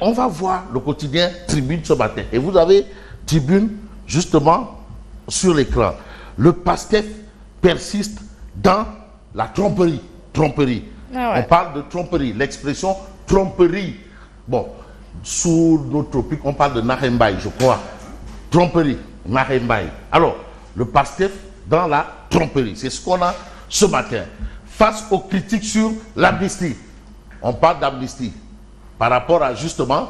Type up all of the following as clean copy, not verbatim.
on va voir le quotidien Tribune ce matin. Et vous avez Tribune, justement, sur l'écran. Le PASTEF persiste dans la tromperie. Tromperie. Ah ouais. On parle de tromperie. L'expression tromperie. Bon, sous nos tropiques, on parle de Nahembaï, je crois. Tromperie, Nahembaï. Alors, le PASTEF dans la tromperie. C'est ce qu'on a ce matin. Face aux critiques sur l'amnistie, on parle d'amnistie par rapport à justement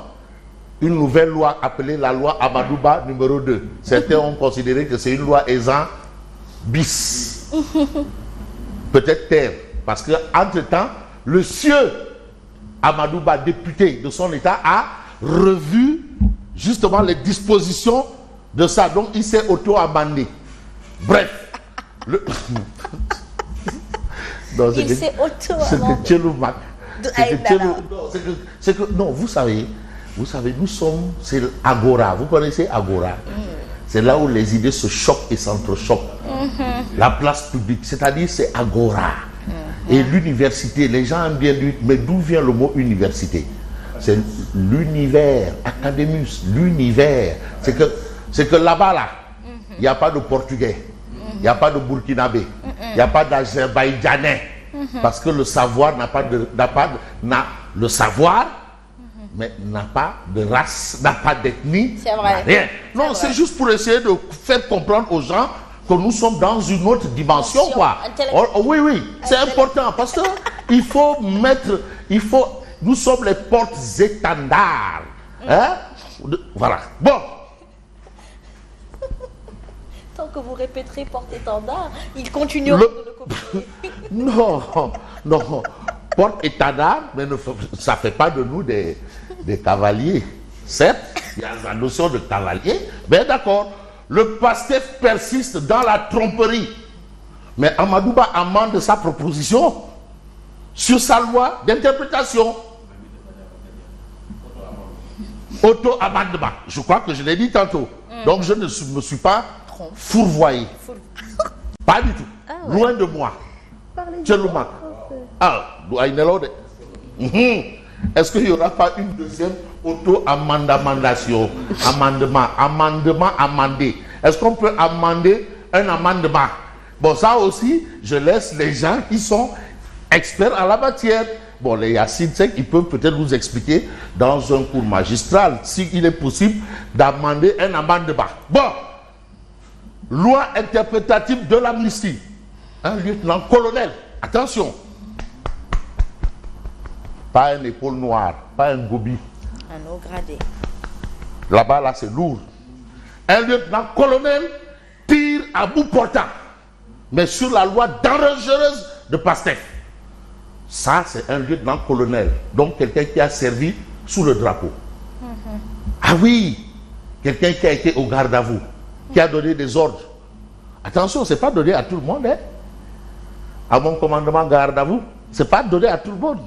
une nouvelle loi appelée la loi Amadouba numéro 2. Certains ont considéré que c'est une loi Ezan bis. Peut-être terre, parce que entre-temps, le sieur Amadouba, député de son État, a revu justement les dispositions de ça. Donc il s'est auto-amendé. Bref. Il s'est auto-amendé. Non, vous savez, nous sommes, c'est Agora. Vous connaissez Agora? C'est là où les idées se choquent et s'entrechoquent. La place publique, c'est-à-dire c'est Agora. Et l'université, les gens aiment bien dire, mais d'où vient le mot université? C'est l'univers, academus, l'univers. C'est que là-bas, là, il n'y a pas de portugais, il n'y a pas de burkinabé, il n'y a pas d'azerbaïdjanais. Parce que le savoir le savoir, mais n'a pas de race, n'a pas d'ethnie, rien. Non, c'est juste pour essayer de faire comprendre aux gens que nous sommes dans une autre dimension, quoi. Oui, c'est important parce que nous sommes les portes-étendards. Hein? Voilà. Bon. Tant que vous répéterez porte-étendard, ils continueront de le copier. Non. Porte-étendard, mais ça ne fait pas de nous des cavaliers. Certes, il y a la notion de cavalier, mais d'accord. Le PASTEF persiste dans la tromperie. Mais Amadouba amende sa proposition sur sa loi d'interprétation. Auto-amendement. Je crois que je l'ai dit tantôt. Donc je ne me suis pas fourvoyé. Pas du tout. Loin de moi. Est-ce qu'il n'y aura pas une deuxième auto-amendement? Amendement amendé. Est-ce qu'on peut amender un amendement? Bon, ça aussi, je laisse les gens qui sont experts en la matière. Bon, les Yacine Seck, ils peuvent peut-être vous expliquer dans un cours magistral s'il est possible d'amender un amendement. Bon, loi interprétative de l'amnistie. Un lieutenant-colonel, attention. Pas un épaule noire, pas un gobi. Un haut gradé. Là-bas, là, c'est lourd. Un lieutenant-colonel tire à bout portant, mais sur la loi dangereuse de PASTEF. Ça, c'est un lieutenant-colonel. Donc, quelqu'un qui a servi sous le drapeau. Ah oui, quelqu'un qui a été au garde à vous, qui a donné des ordres. Attention, ce n'est pas donné à tout le monde. Hein. À mon commandement garde à vous, ce n'est pas donné à tout le monde.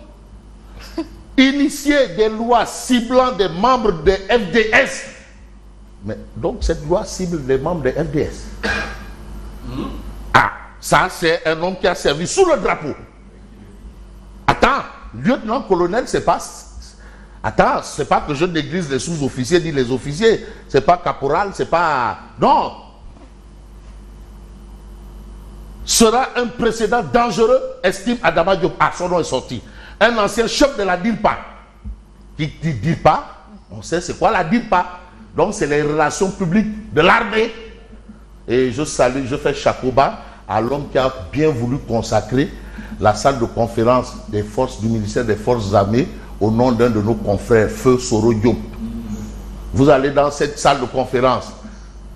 Initier des lois ciblant des membres de FDS. Mais donc cette loi cible les membres de FDS. Ah, ça c'est un homme qui a servi sous le drapeau. Attends, lieutenant-colonel, c'est pas... Attends, c'est pas que je néglige les sous-officiers ni les officiers. C'est pas caporal, c'est pas... Non. Sera un précédent dangereux, estime Adama Diop. Ah, son nom est sorti. Un ancien chef de la DILPA. Qui dit DILPA, on sait c'est quoi la DILPA. Donc c'est les relations publiques de l'armée. Et je salue, je fais chapeau bas à l'homme qui a bien voulu consacrer la salle de conférence des forces du ministère des Forces armées au nom d'un de nos confrères, Feu Soro Diop. Vous allez dans cette salle de conférence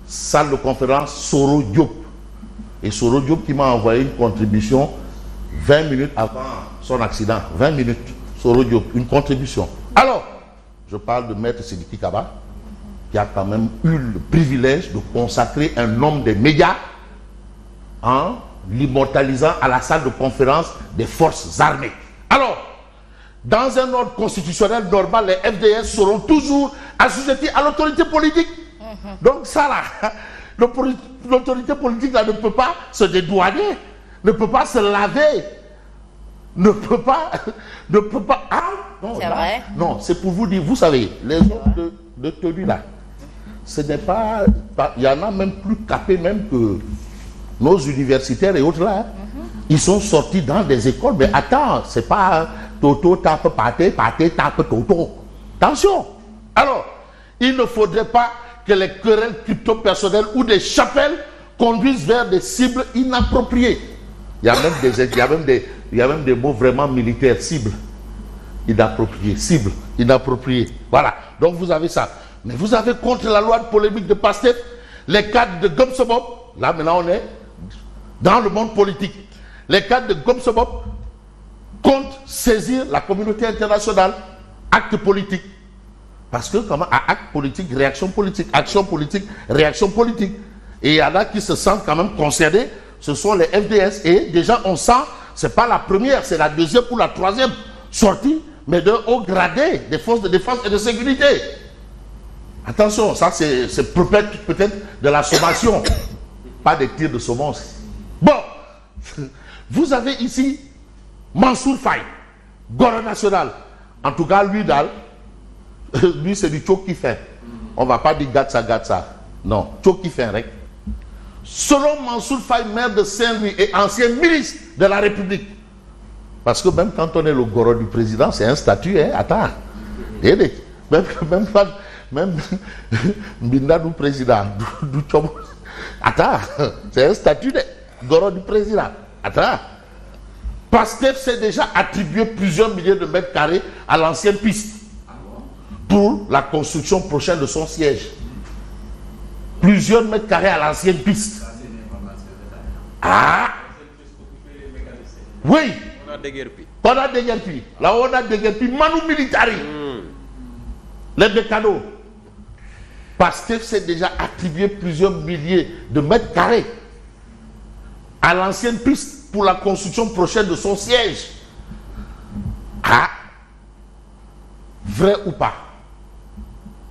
Soro Diop. Et Soro Diop qui m'a envoyé une contribution 20 minutes avant son accident. 20 minutes, Soro Diop, une contribution. Alors, je parle de Maître Sidiki Kaba, qui a quand même eu le privilège de consacrer un homme des médias en l'immortalisant à la salle de conférence des forces armées. Alors, dans un ordre constitutionnel normal, les FDS seront toujours assujettis à l'autorité politique. Donc ça là, l'autorité politique là ne peut pas se dédouaner, ne peut pas se laver ne peut pas, ah, non, C'est là, vrai. non, c'est pour vous dire, vous savez, les hommes de tenue là, ce n'est pas, il y en a même plus capés même que nos universitaires et autres là. Ils sont sortis dans des écoles, mais attends, c'est pas Toto tape pâté, pâté tape Toto. Attention. Alors, il ne faudrait pas que les querelles crypto-personnelles ou des chapelles conduisent vers des cibles inappropriées. Il y a même des mots vraiment militaires, cible, inapproprié, cible, inapproprié. Voilà. Donc vous avez ça. Mais vous avez contre la loi de polémique de Pastef, les cadres de Gomsobop, là maintenant on est dans le monde politique. Les cadres de Gomsobop comptent saisir la communauté internationale, acte politique. Parce que comment à acte politique, réaction politique, action politique, réaction politique. Et il y en a qui se sentent quand même concernés, ce sont les FDS. Et déjà on sent, c'est pas la première, c'est la deuxième ou la troisième sortie, mais de haut gradé des forces de défense et de sécurité. Attention, ça c'est peut-être de la sommation, pas des tirs de semonce. Bon, vous avez ici Mansour Faye, Gora National. En tout cas, lui, lui c'est du Tchoki fin. On ne va pas dire Gatsa. Non, Tchoki fin, rek. Selon Mansour Faye, maire de Saint-Louis et ancien ministre de la République. Parce que même quand on est le Gora du président, c'est un statut, hein, attends. Même Mbinda du président, du Tchomo. Attends, c'est un statut de Gora du président. Attends. Pastef s'est déjà attribué plusieurs milliers de mètres carrés à l'ancienne piste pour la construction prochaine de son siège. Plusieurs mètres carrés à l'ancienne piste. Ah! Oui! On a déguerpi. Là, on a déguerpi. Manu Militari. Les mécanos. Pastef s'est déjà attribué plusieurs milliers de mètres carrés à l'ancienne piste pour la construction prochaine de son siège. Ah! Vrai ou pas?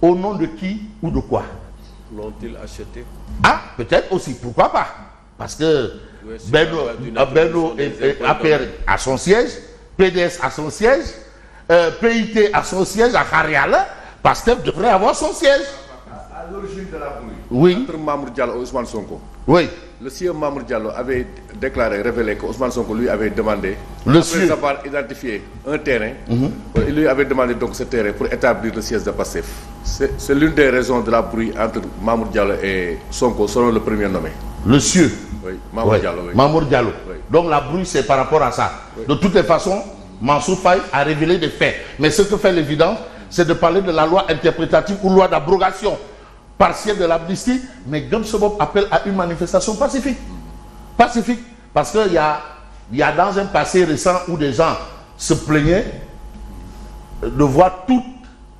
Au nom de qui ou de quoi? L'ont-ils acheté? Ah, peut-être aussi, pourquoi pas? Parce que Benno APR à son siège, PDS à son siège, PIT à son siège à Khariala, Pastef devrait avoir son siège. À l'origine de la brouille, oui. entre Mamour Diallo et Ousmane Sonko, oui. le sieur Mamour Diallo avait révélé que Ousmane Sonko lui avait demandé, après avoir identifié un terrain, il lui avait demandé donc ce terrain pour établir le siège de Pastef. C'est l'une des raisons de la brouille entre Mamour Diallo et Sonko, selon le premier nommé. Le sieur. Oui, Mamour Diallo. Oui. Mamour Diallo. Oui. Donc la brouille, c'est par rapport à ça. Oui. De toutes les façons, Mansour Faye a révélé des faits. Mais ce que fait l'évidence, c'est de parler de la loi interprétative ou loi d'abrogation partielle de l'amnistie. Mais Gomsobop appelle à une manifestation pacifique. Pacifique. Parce qu'il y a dans un passé récent où des gens se plaignaient de voir toutes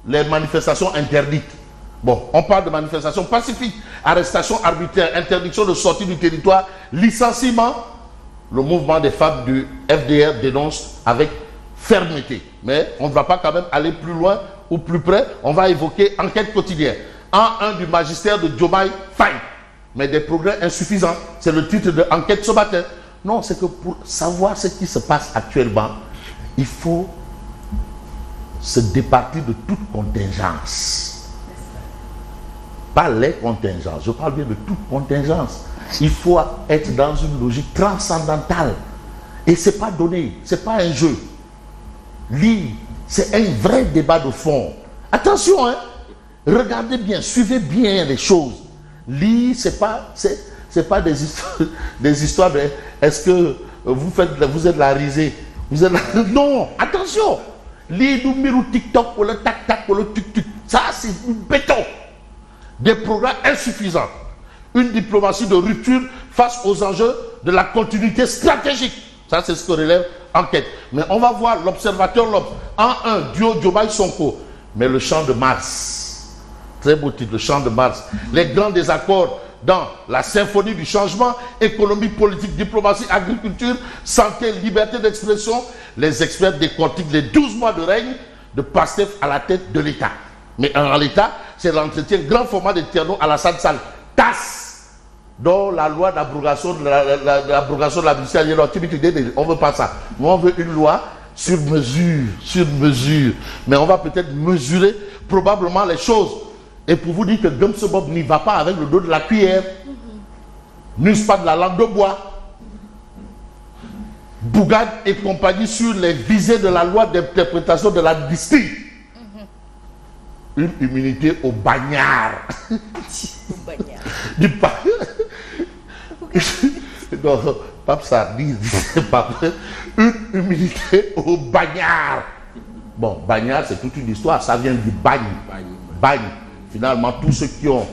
les manifestations interdites. Bon, on parle de manifestations pacifiques, arrestation arbitraire, interdiction de sortie du territoire, licenciement. Le mouvement des femmes du FDR dénonce avec fermeté. Mais on ne va pas quand même aller plus loin ou plus près. On va évoquer enquête quotidienne. En du magistère de Diomaye Faye. Mais des progrès insuffisants. C'est le titre de enquête ce matin. Non, c'est que pour savoir ce qui se passe actuellement, il faut se départir de toute contingence. Pas les contingences, je parle bien de toute contingence. Il faut être dans une logique transcendantale. Et ce n'est pas donné, ce n'est pas un jeu. Lire, c'est un vrai débat de fond. Attention, hein, regardez bien, suivez bien les choses. Lire, c'est pas des histoires de est-ce que vous êtes la risée, vous êtes la... Non, attention. Lire du miru TikTok ou le tac-tac ou le tuk-tuk, ça c'est du béton. Des programmes insuffisants. Une diplomatie de rupture face aux enjeux de la continuité stratégique. Ça, c'est ce que relève enquête. Mais on va voir l'observateur Lop en un duo Diomaye Sonko. Mais le champ de Mars. Très beau titre, le champ de Mars. Les grands désaccords dans la symphonie du changement, économie, politique, diplomatie, agriculture, santé, liberté d'expression. Les experts décortiquent les 12 mois de règne de Pastef à la tête de l'État. Mais en l'état, c'est l'entretien grand format de Tierno Alassane Sall. TAS. dans la loi d'abrogation de l'abrogation de la justice. On ne veut pas ça. Mais on veut une loi sur mesure. Mais on va peut-être mesurer probablement les choses. Et pour vous dire que Gumsebob n'y va pas avec le dos de la cuillère, n'use pas de la langue de bois. Bougane et compagnie sur les visées de la loi d'interprétation de la distille. Une immunité au bagnard. Du pas. Non, Pape ça dit, une immunité au bagnard. Bon, bagnard, c'est toute une histoire. Ça vient du bagne. Bagne. Finalement, tous ceux qui ont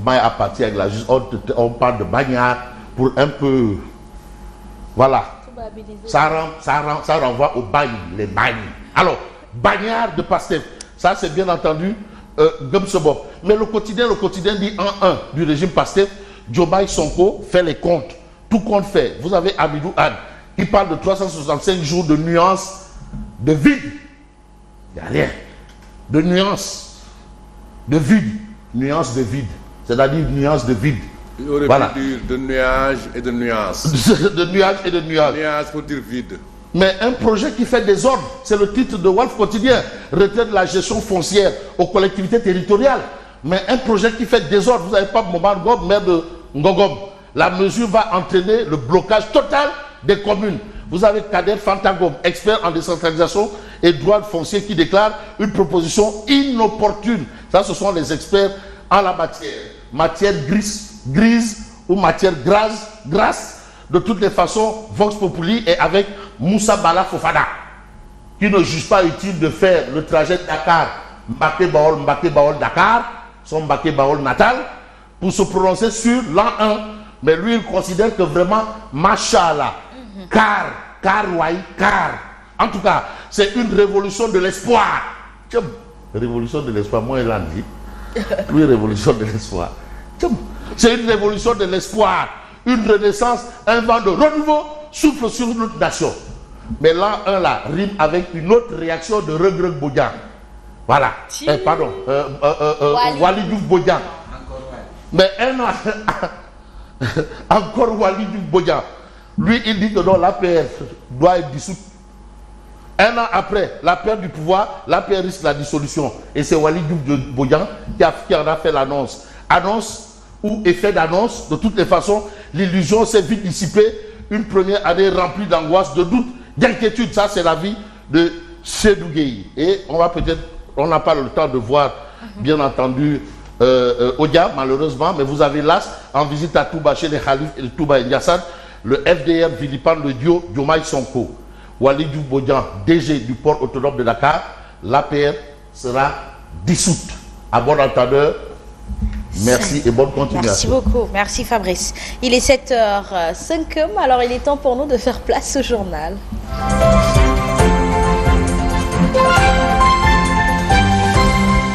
maille à partir avec la justice, on parle de bagnard pour un peu. Voilà. Ça renvoie au bagne, les bagnes. Alors, bagnard de Pastef. Ça, c'est bien entendu Gumsebob. Mais le quotidien dit en 1 du régime Pastef, Diomaye Sonko fait les comptes. Tout compte fait. Vous avez Amidou Anne qui parle de 365 jours de nuances de vide. Il n'y a rien. De nuances de vide. Nuances de vide. C'est-à-dire nuances de vide. Il aurait pu dire de nuages et de nuances. De nuages et de nuances. Nuages pour dire vide. Mais un projet qui fait désordre, c'est le titre de Walf Quotidien, retrait de la gestion foncière aux collectivités territoriales. Mais un projet qui fait désordre, vous n'avez pas Momar Gob, maire de Ngogom. La mesure va entraîner le blocage total des communes. Vous avez Kader Fantagom, expert en décentralisation et droit foncier, qui déclare une proposition inopportune. Ça, ce sont les experts en la matière. Matière grise ou matière grasse. De toutes les façons, Vox Populi est avec Moussa Bala Fofana, qui ne juge pas utile de faire le trajet Dakar, Mbaké Baol, Dakar, son Mbaké Baol natal, pour se prononcer sur l'an 1. Mais lui, il considère que vraiment, Machallah, car. En tout cas, c'est une révolution de l'espoir. Révolution de l'espoir, moi, il a dit. Oui, révolution de l'espoir. C'est une révolution de l'espoir. Une renaissance, un vent de renouveau souffle sur notre nation. Mais l'an 1 là rime avec une autre réaction de Regreg Bodian. Voilà. Pardon. Wali Diouf Bodian. Mais un an. Encore Wali Diouf Bodian. Lui, il dit que non, l'APR doit être dissoute. Un an après la perte du pouvoir, l'APR risque la dissolution. Et c'est Wali Diouf Bodian qui en a fait l'annonce. Annonce ou effet d'annonce, de toutes les façons, l'illusion s'est vite dissipée. Une première année remplie d'angoisse, de doute, d'inquiétude. Ça, c'est la vie de Seydou Gueye. Et on n'a pas le temps de voir, bien entendu, Odia, malheureusement, mais vous avez l'as en visite à Touba chez les Khalif et Touba et Ndiassane. Le FDR vilipende le duo Diomaye Sonko. Wali Diouf Bodian, DG du port autonome de Dakar. L'APR sera dissoute. À bon entendeur. Merci et bonne continuation. Merci beaucoup. Merci Fabrice. Il est 7h05, alors il est temps pour nous de faire place au journal.